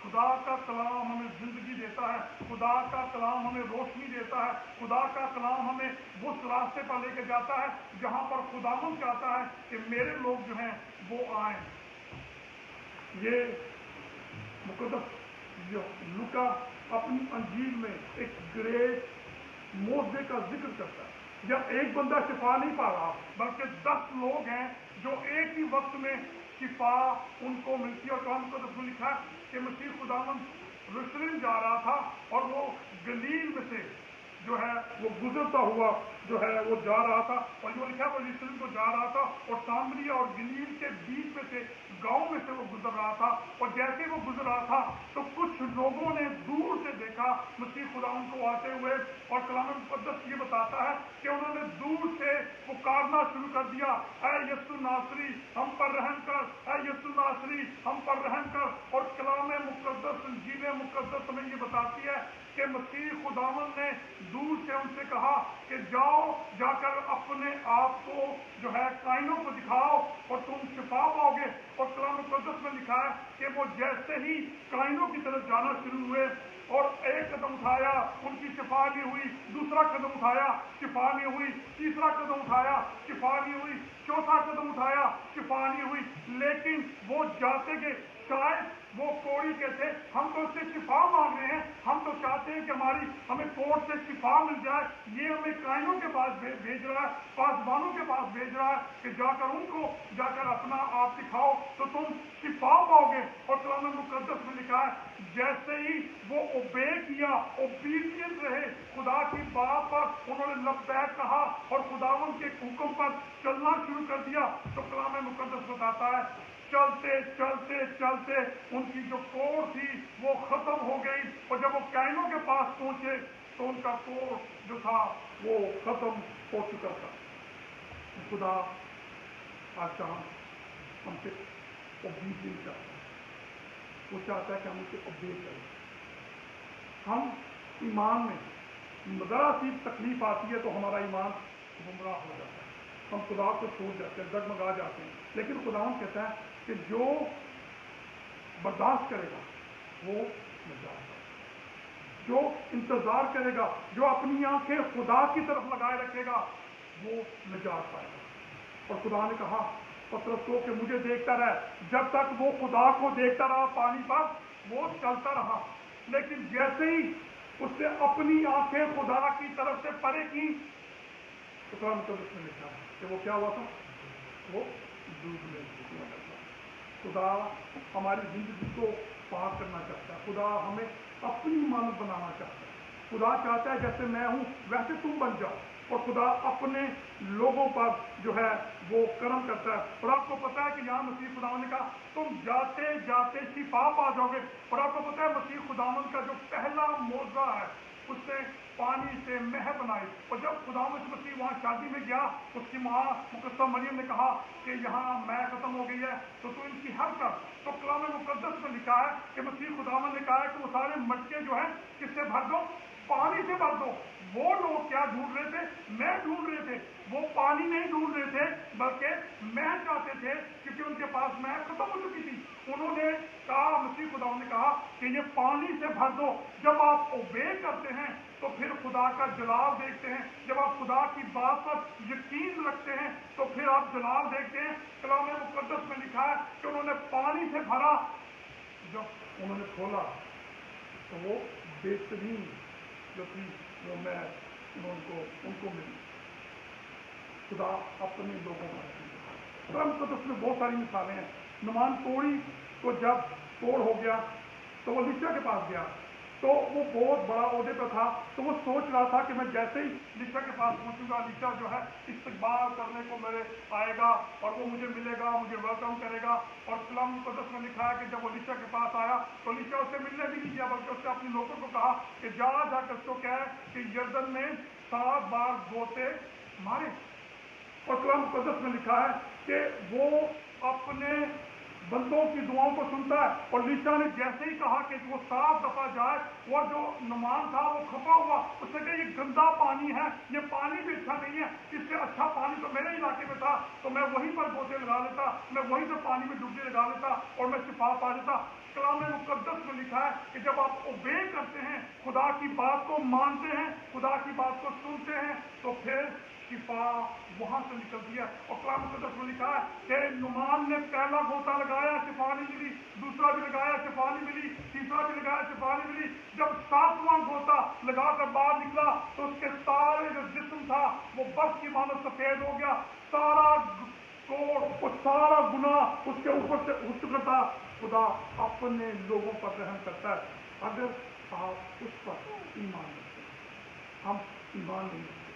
خدا کا کلام ہمیں زندگی دیتا ہے، خدا کا کلام ہمیں روشنی دیتا ہے، خدا کا کلام ہمیں اس راستے پر لے کے جاتا ہے جہاں پر خداوند چاہتا ہے کہ میرے لوگ جو ہیں وہ آئیں۔ یہ مقدس جو لوکا اپنی انجیل میں ایک گریٹ معجزے کا ذکر کرتا ہے، جب ایک بندہ شفا نہیں پا رہا بلکہ 10 لوگ ہیں جو ایک ہی وقت میں شفا ان کو ملتی ہے۔ اور کلام مقدس میں لکھا ہے کہ مسیح خداوند یروشلم جا رہا تھا اور وہ گلیل میں سے جو ہے وہ گزرتا ہوا جو ہے وہ جا رہا تھا، اور جو لکھا ہے وہ یروشلم کو جا رہا تھا اور سامریا اور گلیل کے بیچ میں سے گاؤں میں سے وہ گزر رہا تھا، اور جیسے وہ گزر رہا تھا تو کچھ لوگوں نے دور سے دیکھا مسیح خداوند کو آتے ہوئے، اور کلام مقدس یہ بتاتا ہے کہ انہوں نے دور سے پکارنا شروع کر دیا، اے یسوع ناصری ہم پر رحم کر، اے یسوع ناصری ہم پر رحم کر۔ اور کلام مقدس انجیل مقدس ہمیں یہ بتاتی ہے کہ مسیح خداوند نے دور سے ان سے کہا کہ جاؤ، جا کر اپنے آپ کو جو ہے کائنوں کو دکھاؤ اور تم شفا پاؤ گے۔ اور کلام مقدس میں لکھا ہے کہ وہ جیسے ہی کائنوں کی طرف جانا شروع ہوئے اور ایک قدم اٹھایا ان کی شفا نہیں ہوئی، دوسرا قدم اٹھایا شفا نہیں ہوئی، تیسرا قدم اٹھایا شفا نہیں ہوئی، چوتھا قدم اٹھایا شفا نہیں ہوئی، لیکن وہ جاتے گئے۔ شاید وہ کوڑی کے تھے، ہم تو اس سے شفا مانگ رہے ہیں، ہم تو چاہتے ہیں کہ ہمیں کوڑ سے شفا مل جائے، یہ ہمیں کائنوں کے پاس بھیج رہا ہے، پاسبانوں کے پاس بھیج رہا ہے کہ جا کر ان کو جا کر اپنا آپ دکھاؤ تو تم شفا پاؤ گے۔ اور کلام مقدس میں لکھا ہے جیسے ہی وہ اوبے کیا، اوبیڈینٹ رہے خدا کی بات پر، انہوں نے لبیک کہا اور خداوند کے حکم پر چلنا شروع کر دیا، تو کلام مقدس بتاتا ہے چلتے چلتے چلتے ان کی جو کوڑ تھی وہ ختم ہو گئی، اور جب وہ کائنوں کے پاس پہنچے تو ان کا کوڑ جو تھا وہ ختم ہو چکا تھا۔ خدا آج ہم سے اوبیڈینٹ چاہتا ہے، وہ چاہتا ہے کہ ہم اسے اوبے کریں۔ ہم ایمان میں ذرا سی تکلیف آتی ہے تو ہمارا ایمان گمراہ ہو جاتا ہے، ہم خدا کو چھوڑ جاتے ہیں، ڈگمگا جاتے ہیں، لیکن خدا کہتا ہے کہ جو برداشت کرے گا وہ نجات پائے گا، جو انتظار کرے گا، جو اپنی آنکھیں خدا کی طرف لگائے رکھے گا وہ نجات پائے گا۔ اور خدا نے کہا پترس کو کہ مجھے دیکھتا رہ۔ جب تک وہ خدا کو دیکھتا رہا پانی پر وہ چلتا رہا، لیکن جیسے ہی اس نے اپنی آنکھیں خدا کی طرف سے پرے کی تو قرآن مقدس میں لکھا ہے کہ وہ کیا ہوا تھا، وہ ڈوبنے لگا۔ خدا ہماری زندگی کو پاک کرنا چاہتا ہے، خدا ہمیں اپنی مانند بنانا چاہتا ہے۔ خدا چاہتا ہے جیسے میں ہوں ویسے تم بن جاؤ، اور خدا اپنے لوگوں پر جو ہے وہ کرم کرتا ہے۔ اور آپ کو پتا ہے کہ یہاں مسیح خداوند نے کہا تم جاتے جاتے شفا پا جاؤ گے۔ اور آپ کو پتا ہے مسیح خداوند کا جو پہلا معجزہ ہے اس نے پانی سے مہ بنائی، اور جب خداوند مسیح وہاں شادی میں گیا اس کی ماں مقدسہ مریم نے کہا کہ یہاں مہ ختم ہو گئی ہے تو ان کی حل کر۔ تو کلام مقدس میں لکھا ہے کہ مسیح خداوند نے کہا ہے کہ وہ سارے مٹکے جو ہیں کس سے بھر دو، پانی سے بھر دو۔ وہ لوگ کیا ڈھونڈ رہے تھے، میں ڈھونڈ رہے تھے، وہ پانی نہیں ڈھونڈ رہے تھے بلکہ میں چاہتے تھے، کیونکہ ان کے پاس میں ختم ہو چکی تھی۔ انہوں نے کہا، مسیح خداوند نے کہا کہ یہ پانی سے بھر دو۔ جب آپ اوبے کرتے ہیں تو پھر خدا کا جلال دیکھتے ہیں، جب آپ خدا کی بات پر یقین رکھتے ہیں تو پھر آپ جلال دیکھتے ہیں۔ کلام مقدس میں لکھا ہے کہ انہوں نے پانی سے بھرا، جب انہوں نے کھولا تو وہ بہترین جو تھی وہ میں ان کو ملی۔ خدا اپنے لوگوں پر قلم قدس میں بہت ساری مثالیں ہیں۔ نعمان کوڑی کو جب توڑ ہو گیا تو وہ لیشا کے پاس گیا، تو وہ بہت بڑا عہدے پہ تھا، تو وہ سوچ رہا تھا کہ میں جیسے ہی لیشا کے پاس پہنچوں گا لیشا جو ہے استقبال کرنے کو میرے آئے گا اور وہ مجھے ملے گا، مجھے ویلکم کرے گا۔ اور کلام مقدس میں لکھا ہے کہ جب وہ لیشا کے پاس آیا تو لیشا اس سے ملنے بھی نہیں گیا، بلکہ اس نے اپنے لوگوں کو کہا کہ جا کر اس کو کہے کہ یردن میں 7 بار گوتے مارے۔ اور کلام مقدس میں لکھا ہے کہ وہ اپنے بندوں کی دعاؤں کو سنتا ہے، اور لیشا نے جیسے ہی کہا کہ وہ 7 دفعہ جائے، اور جو نعمان تھا وہ کھپا ہوا، اس نے کہا یہ گندا پانی ہے، یہ پانی بھی اچھا نہیں ہے، اس سے اچھا پانی تو میرے علاقے میں تھا تو میں وہیں پر گوتے لگا لیتا, میں وہیں سے پانی میں ڈبکی لگا لیتا اور میں شفا پا لیتا. کلام مقدس میں لکھا ہے کہ جب آپ اوبے کرتے ہیں, خدا کی بات کو مانتے ہیں, خدا کی بات کو سنتے ہیں, تو پھر شفا وہاں سے نکلتی ہے. اور کلام مقدس میں لکھا ہے کہ نعمان نے پہلا گوتا لگایا, شفا نہیں ملی, دوسرا بھی لگایا, شفا نہیں ملی, تیسرا بھی لگایا, شفا نہیں ملی. جب 7واں گوتا لگا کر باہر نکلا تو اس کے سارے جو جسم تھا وہ برف کی مانند سفید ہو گیا. سارا کوڑ, سارا گناہ اس کے اوپر سے اٹھ چکا تھا. خدا اپنے لوگوں پر رحم کرتا ہے اگر آپ اس پر ایمان رکھتے ہیں. ہم ایمان نہیں رکھتے,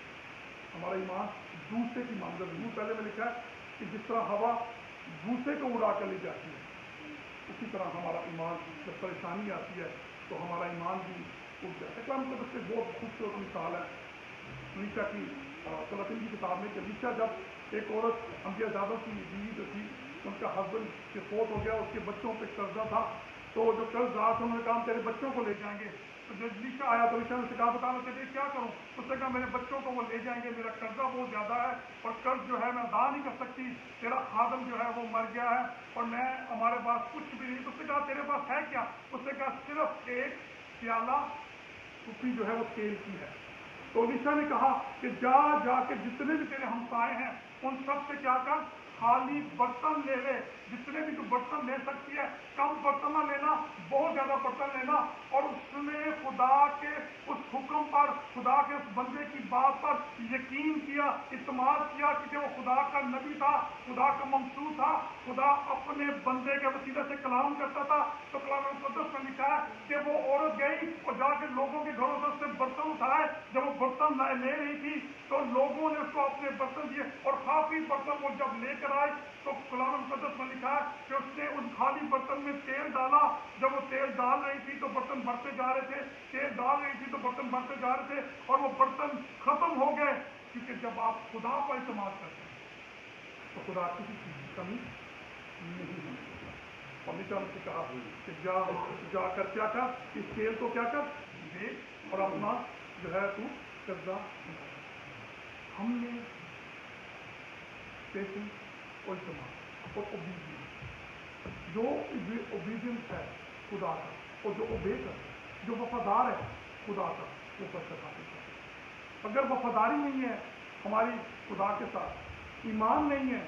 ہمارا ایمان دوسرے کی مانند. ضرور پہلے میں لکھا ہے کہ جس طرح ہوا دوسرے کو اڑا کر لے جاتی ہے, اسی طرح ہمارا ایمان جب پریشانی آتی ہے تو ہمارا ایمان بھی اٹھ جاتا ہے. کلام مقدس سے بہت خوبصورت مثال ہے لیشا کی, سلاطین کی کتاب میں. کہ لیشا جب ایک عورت انبیاء زادوں کی بیوی جو تھی, ان کا ہسبینڈ کے فوت ہو گیا, اس کے بچوں پہ قرضہ تھا, تو جو قرض دار تھے انہوں نے کہا ہم تیرے بچوں کو لے جائیں گے. تو جب لیشا آیا تو لیشا نے اسے کہا بتا لو کہ کیا کروں. اس نے کہا میرے بچوں کو وہ لے جائیں گے, میرا قرضہ بہت زیادہ ہے اور قرض جو ہے میں ادا نہیں کر سکتی, تیرا خادم جو ہے وہ مر گیا ہے اور میں ہمارے پاس کچھ بھی نہیں. تو اس نے کہا تیرے پاس ہے کیا. اس نے کہا صرف ایک پیالہ ٹوپی جو ہے وہ تیل کی ہے. تو لیشا نے کہا کہ جا جا کے جتنے بھی تیرے ہمسائے ہیں ان سب سے کیا کر, خالی برتن لے لے, جتنے بھی تو برتن لے سکتی ہے, کم برتن نہ لینا, بہت زیادہ برتن لینا. اور اس نے خدا کے اس حکم پر, خدا کے اس بندے کی بات پر یقین کیا, اعتماد کیا کہ وہ خدا کا نبی تھا, خدا کا ممسوح تھا, خدا اپنے بندے کے وسیلے سے کلام کرتا تھا. تو کلام مقدس میں لکھا ہے کہ وہ عورت گئی اور جا کے لوگوں کے گھروں سے اس نے برتن اٹھائے. جب وہ برتن لے رہی تھی تو لوگوں نے اس کو اپنے برتن دیے اور کافی برتن وہ جب لے کر آئے تو کلام مقدس میں لکھا ہے کہ اس نے ان خالی برتن میں تیل ڈالا. جب وہ تیل ڈال رہی تھی تو برتن بھرتے جا رہے تھے, تیل ڈال رہی تھی تو برتن بھرتے جا رہے تھے اور وہ برتن ختم ہو گئے. کیونکہ جب آپ خدا پر اعتماد کرتے ہیں تو خدا کسی چیز کی کمی نہیں ہونے دیتا. اور نشان سے کہا کہ جا کر کیا کر, اس تیل کو کیا کر دے اور اپنا جو ہے تو قرضہ ادا. ہم نے پیشنس اور اعتماد اور اوبیڈینس, جو اوبیڈینس ہے خدا کا, اور جو اوبے کرتا ہے, جو وفادار ہے خدا کا, وہ برکت حاصل کرتا ہے. اگر وفاداری نہیں ہے ہماری خدا کے ساتھ, ایمان نہیں ہے,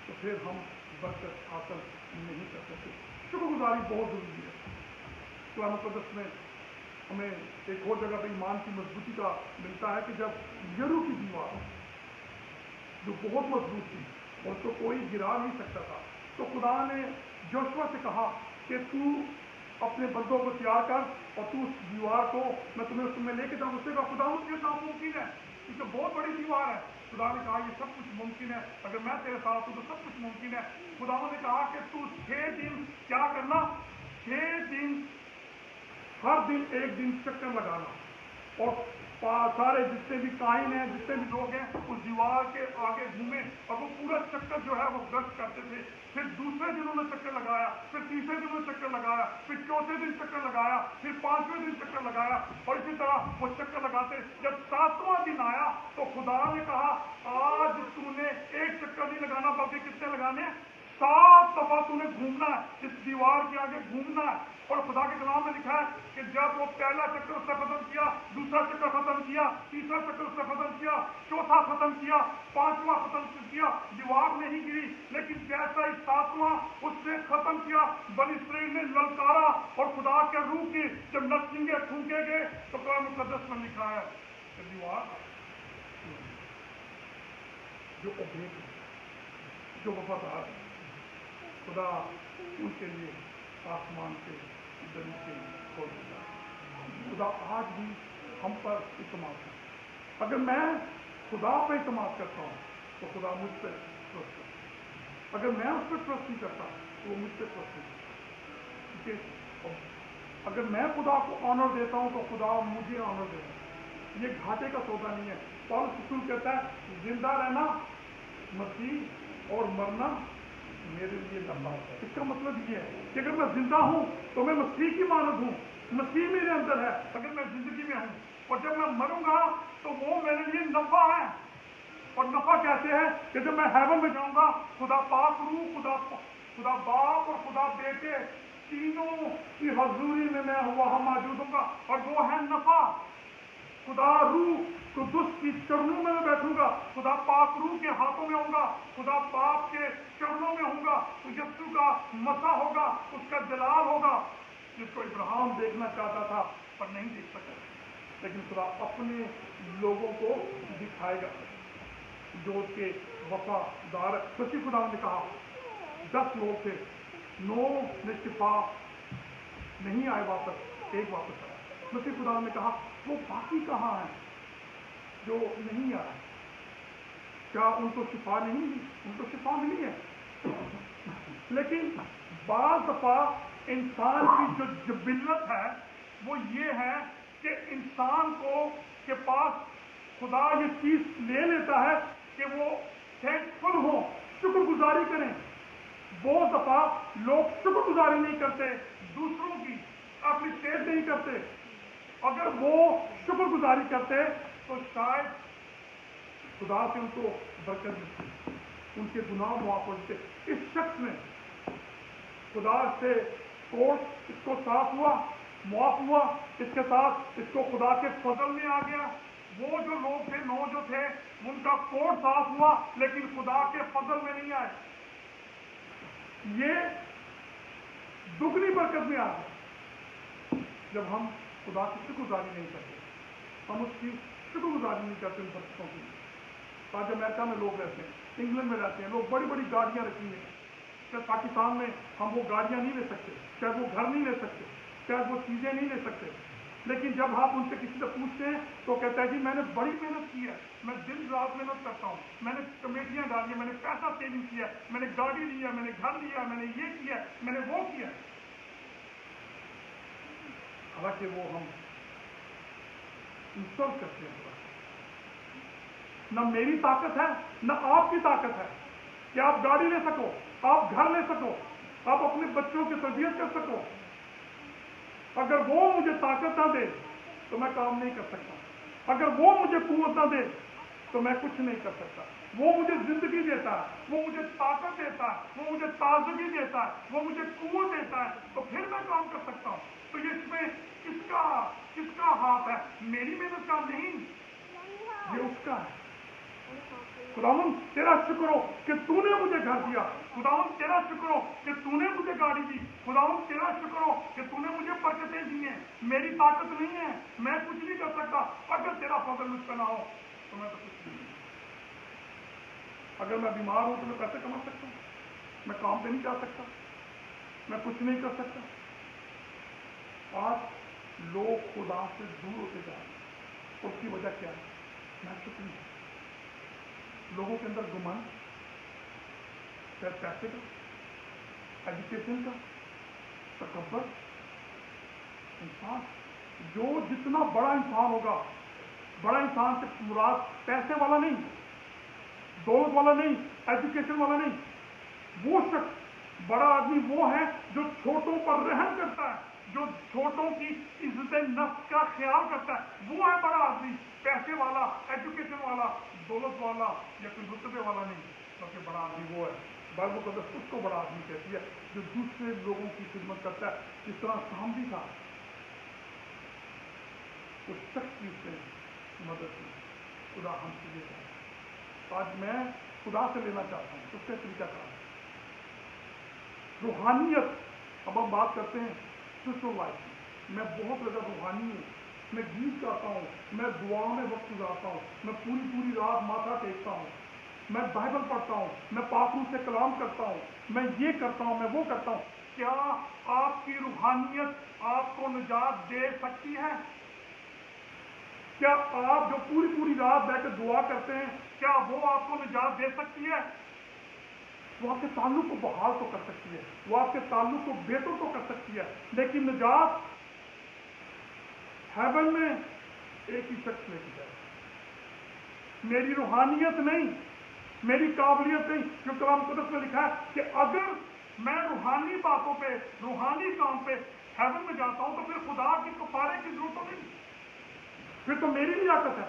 تو پھر ہم برکت حاصل نہیں کر سکتے. شکر گزاری بہت ضروری ہے. قرآن مقدس میں ہمیں ایک اور جگہ پہ ایمان کی مضبوطی کا ملتا ہے کہ جب یرو کی دیوار جو بہت مضبوط تھی اور تو کوئی گرا نہیں سکتا تھا, تو خدا نے جوشوا سے کہا کہ تو اپنے بندوں کو تیار کر اور تو اس دیوار کو میں تمہیں اس میں لے کے جاؤں. اس سے کہا خدا مجھے ناممکن ہے کیونکہ بہت بڑی دیوار ہے. خدا نے کہا یہ سب کچھ ممکن ہے, اگر میں تیرے ساتھ ہوں تو سب کچھ ممکن ہے. خدا نے کہا کہ تو 6 دن کیا کرنا, 6 دن ہر دن ایک دن چکر لگانا, اور سارے جتنے بھی کائن ہیں, جتنے بھی لوگ ہیں, اس دیوار کے آگے گھومے اور وہ پورا چکر جو ہے وہ گشت کرتے تھے. پھر دوسرے دن انہوں نے چکر لگایا, پھر تیسرے دن انہوں نے چکر لگایا, پھر چوتھے دن چکر لگایا, پھر 5ویں دن چکر لگایا, اور اسی طرح وہ چکر لگاتے. جب 7واں دن آیا تو خدا نے کہا آج تو نے ایک چکر نہیں لگانا بلکہ کتنے لگانے ہیں, 7 دفعہ تو نے گھومنا ہے, اس دیوار کے آگے گھومنا ہے. اور خدا کے کلام میں لکھا ہے کہ جب وہ پہلا چکر اس نے ختم کیا, دوسرا چکر ختم کیا, تیسرا چکر اس نے ختم کیا, چوتھا ختم کیا, 5واں ختم کیا, دیوار نہیں گری. لیکن جیسا ہی 7واں اس نے ختم کیا, بنی اسرائیل نے للکارا اور خدا کے روح کی جب نرسنگیں پھونکے گئے تو قرآن مقدس میں لکھا ہے کہ دیوار جو اوبے جو وفادار ہے, خدا ان کے لیے آسمان کے دریچے کھول دیتا ہے. خدا آج بھی ہم پر اعتماد کرتا ہے. اگر میں خدا پہ اعتماد کرتا ہوں تو خدا مجھ پہ ٹرسٹ کرتا ہے. اگر میں اس پہ ٹرسٹ نہیں کرتا تو وہ مجھ پہ ٹرسٹ نہیں کرتا. کیونکہ اگر میں خدا کو آنر دیتا ہوں تو خدا مجھے آنر دیتا ہے. یہ گھاٹے کا سودا نہیں ہے. پالس رسول کہتا ہے زندہ رہنا مسیح اور مرنا میرے لیے نفع ہے. اس کا مطلب یہ ہے کہ اگر میں زندہ ہوں تو میں مسیح کی مانند ہوں, مسیح میرے اندر ہے. اگر میں زندگی میں ہوں اور جب میں مروں گا تو وہ میرے لیے نفع ہے. اور نفع کیسے ہے کہ جب میں ہیون میں جاؤں گا خدا پاک روح خدا باپ اور خدا بیٹے تینوں کی حضوری میں وہاں موجود ہوں گا، اور وہ ہے نفع۔ خدا روح قدس کی چرنوں میں بیٹھوں گا، خدا پاک روح کے ہاتھوں میں ہوں گا، خدا باپ کے چرنوں میں ہوں گا، یسوع کا مسا ہوگا، اس کا جلال ہوگا جس کو ابراہیم دیکھنا چاہتا تھا پر نہیں دیکھ سکا، لیکن خدا اپنے لوگوں کو دکھائے گا جو اس کے وفادار ہے۔ مسیح خدا نے کہا 10 لوگ تھے، 9 نے شفا نہیں آئے، واپس ایک واپس آیا۔ مسیح خدا نے کہا وہ باقی کہاں ہیں جو نہیں آئے؟ کیا ان کو شفا نہیں ملی؟ ان کو شفا ملی ہے، لیکن بعض دفعہ انسان کی جو جبلت ہے وہ یہ ہے کہ انسان کے پاس خدا یہ چیز لے لیتا ہے کہ وہ تھینکفل ہو، شکر گزاری کریں۔ بہت دفعہ لوگ شکر گزاری نہیں کرتے، دوسروں کی اپریشیٹ نہیں کرتے۔ اگر وہ شکر گزاری کرتے تو شاید خدا سے ان کو برکت ملتی، ان کے گناہ معاف ہوتے۔ اس شخص نے خدا سے کوٹ اس کو صاف ہوا، معاف ہوا، اس کے ساتھ اس کو خدا کے فضل میں آ گیا۔ وہ جو لوگ تھے 9 جو تھے ان کا کوٹ صاف ہوا لیکن خدا کے فضل میں نہیں آئے۔ یہ دگنی برکت میں آ گیا جب ہم خدا کی شکر گزاری نہیں کرتے، ہم اس کی شکر گزاری نہیں کرتے ان برکتوں کی۔ آج امریکہ میں لوگ رہتے ہیں، انگلینڈ میں رہتے ہیں، لوگ بڑی بڑی گاڑیاں رکھی ہیں، شاید پاکستان میں ہم وہ گاڑیاں نہیں لے سکتے، شاید وہ گھر نہیں لے سکتے، شاید وہ چیزیں نہیں لے سکتے، لیکن جب آپ ان سے کسی سے پوچھتے ہیں تو کہتا ہے جی میں نے بڑی محنت کی ہے، میں دن رات محنت کرتا ہوں، میں نے کمیٹیاں ڈالی ہیں، میں نے پیسہ سیونگ کیا، میں نے گاڑی لیا، میں نے گھر لیا، میں نے یہ کیا، میں نے وہ کیا۔ حالانکہ وہ ہم انسلٹ کرتے ہیں۔ نہ میری طاقت ہے نہ آپ کی طاقت ہے کہ آپ گاڑی لے سکو، آپ گھر لے سکو، آپ اپنے بچوں کی تربیت کر سکو۔ اگر وہ مجھے طاقت نہ دے تو میں کام نہیں کر سکتا، اگر وہ مجھے قوت نہ دے تو میں کچھ نہیں کر سکتا۔ وہ مجھے زندگی دیتا ہے، وہ مجھے طاقت دیتا ہے، وہ مجھے تازگی دیتا ہے، وہ مجھے قوت دیتا ہے تو پھر میں کام کر سکتا ہوں۔ تو یہ اس میں کس کا ہاتھ ہے؟ میری محنت کا نہیں، یہ اس کا ہے۔ خداوند تیرا شکر ہو کہ تو نے مجھے گھر دیا، خداوند تیرا شکر ہو کہ تو نے مجھے گاڑی دی، خداوند تیرا شکر ہو کہ تو نے مجھے برکتیں دی ہیں۔ میری طاقت نہیں ہے، میں کچھ نہیں کر سکتا، اگر تیرا فضل مجھ پہ نہ ہو تو میں تو کچھ نہیں۔ اگر میں بیمار ہوں تو میں پیسے کما سکتا ہوں، میں کام پہ نہیں جا سکتا، میں کچھ نہیں کر سکتا۔ آج لوگ خدا سے دور ہوتے جا رہے ہیں، اس کی وجہ کیا ہے؟ میں شکر نہیں۔ لوگوں کے اندر گمان، پیسے کا، ایجوکیشن کا، تکبر۔ انسان جو جتنا بڑا انسان ہوگا، بڑا انسان سے مراد پیسے والا نہیں، دولت والا نہیں، ایجوکیشن والا نہیں، وہ شخص بڑا آدمی وہ ہے جو چھوٹوں پر رحم کرتا ہے، جو چھوٹوں کی عزت نفس کا خیال کرتا ہے، وہ ہے بڑا آدمی۔ پیسے والا، ایجوکیشن والا، دولت والا یا کوئی رتبے والا نہیں، بلکہ بڑا آدمی وہ ہے۔ بائبل مقدس اس کو بڑا آدمی کہتی ہے جو دوسرے لوگوں کی خدمت کرتا ہے۔ جس طرح سامری تھا، اس شخص کی اس نے مدد کی۔ خدا ہم سے یہ ہے، آج میں خدا سے لینا چاہتا ہوں اس سے طریقہ کار روحانیت۔ اب ہم بات کرتے ہیں اسپرچل لائف کی۔ میں بہت زیادہ روحانی ہوں، میں گیت گاتا ہوں، میں دعا میں وقت گزارتا ہوں، میں پوری رات ماتھا ٹیکتا ہوں، میں بائبل پڑھتا ہوں، میں پاک روح سے کلام کرتا ہوں، میں یہ کرتا ہوں، میں وہ کرتا ہوں۔ کیا آپ کی روحانیت آپ کو نجات دے سکتی ہے؟ کیا آپ جو پوری رات بیٹھ کے دعا کرتے ہیں، کیا وہ آپ کو نجات دے سکتی ہے؟ وہ آپ کے تعلق کو بحال تو کر سکتی ہے، وہ آپ کے تعلق کو بہتر تو کر سکتی ہے، لیکن نجات ہیون میں ایک ہی شخص لے کے جائے۔ میری روحانیت نہیں، میری قابلیت نہیں، جو کلام مقدس میں لکھا ہے کہ اگر میں روحانی باتوں پہ، روحانی کام پہ ہیون میں جاتا ہوں تو پھر خدا کی کفارے کی ضرورت نہیں، پھر تو میری لیاقت ہے۔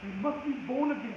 We must be born again.